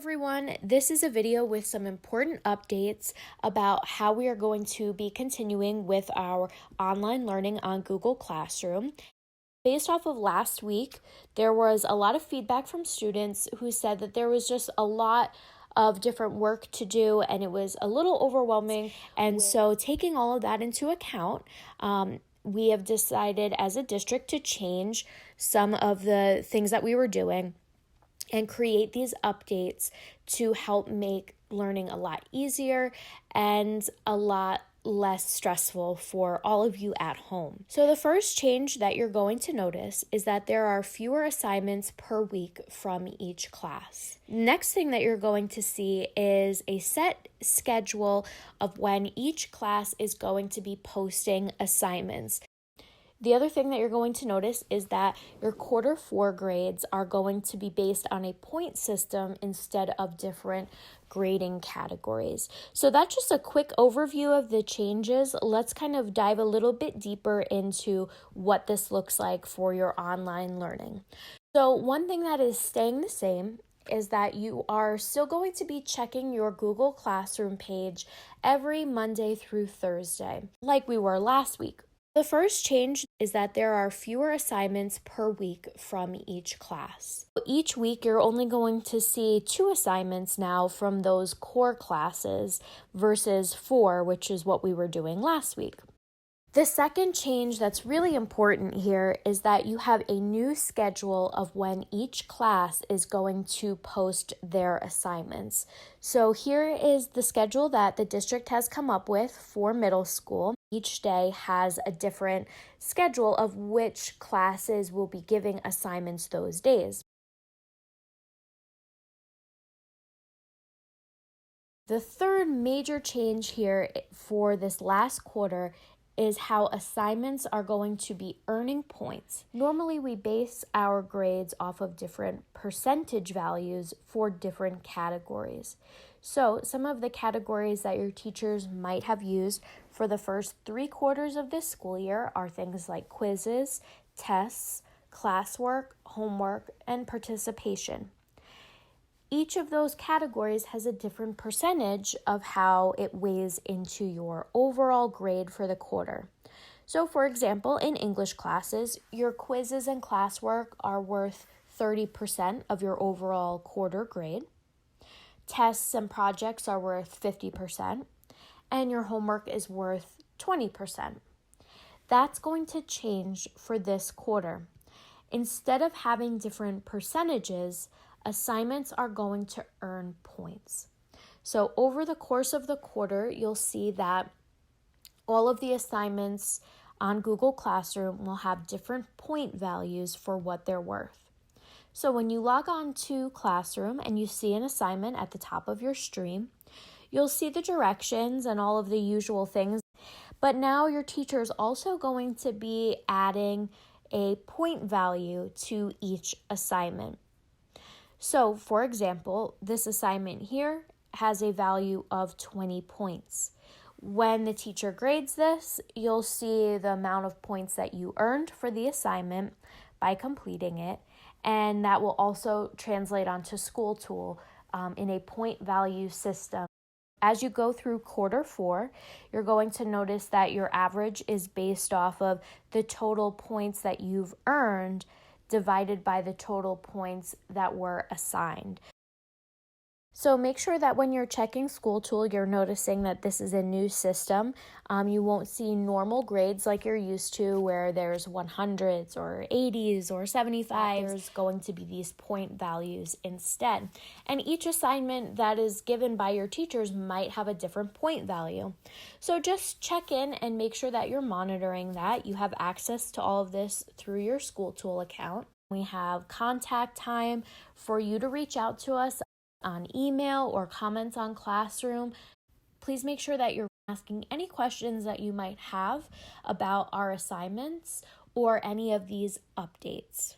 everyone, this is a video with some important updates about how we are going to be continuing with our online learning on Google Classroom. Based off of last week, there was a lot of feedback from students who said that there was just a lot of different work to do and it was a little overwhelming. And so taking all of that into account, we have decided as a district to change some of the things that we were doing and create these updates to help make learning a lot easier and a lot less stressful for all of you at home. So the first change that you're going to notice is that there are fewer assignments per week from each class. Next thing that you're going to see is a set schedule of when each class is going to be posting assignments. The other thing that you're going to notice is that your quarter 4 grades are going to be based on a point system instead of different grading categories. So that's just a quick overview of the changes. Let's kind of dive a little bit deeper into what this looks like for your online learning. So one thing that is staying the same is that you are still going to be checking your Google Classroom page every Monday through Thursday, like we were last week. The first change is that there are fewer assignments per week from each class. Each week, you're only going to see 2 assignments now from those core classes versus 4, which is what we were doing last week. The second change that's really important here is that you have a new schedule of when each class is going to post their assignments. So here is the schedule that the district has come up with for middle school. Each day has a different schedule of which classes will be giving assignments those days. The third major change here for this last quarter is how assignments are going to be earning points. Normally, we base our grades off of different percentage values for different categories. So some of the categories that your teachers might have used for the first 3 quarters of this school year are things like quizzes, tests, classwork, homework, and participation. Each of those categories has a different percentage of how it weighs into your overall grade for the quarter. So for example, in English classes, your quizzes and classwork are worth 30% of your overall quarter grade. Tests and projects are worth 50%, and your homework is worth 20%. That's going to change for this quarter. Instead of having different percentages, assignments are going to earn points. So over the course of the quarter, you'll see that all of the assignments on Google Classroom will have different point values for what they're worth. So when you log on to Classroom and you see an assignment at the top of your stream, you'll see the directions and all of the usual things. But now your teacher is also going to be adding a point value to each assignment. So, for example, this assignment here has a value of 20 points. When the teacher grades this, you'll see the amount of points that you earned for the assignment by completing it, and that will also translate onto School Tool in a point value system. As you go through quarter 4, you're going to notice that your average is based off of the total points that you've earned divided by the total points that were assigned. So make sure that when you're checking School Tool, you're noticing that this is a new system. You won't see normal grades like you're used to where there's 100s or 80s or 75s. There's going to be these point values instead. And each assignment that is given by your teachers might have a different point value. So just check in and make sure that you're monitoring that. You have access to all of this through your School Tool account. We have contact time for you to reach out to us on email or comments on Classroom. Please make sure that you're asking any questions that you might have about our assignments or any of these updates.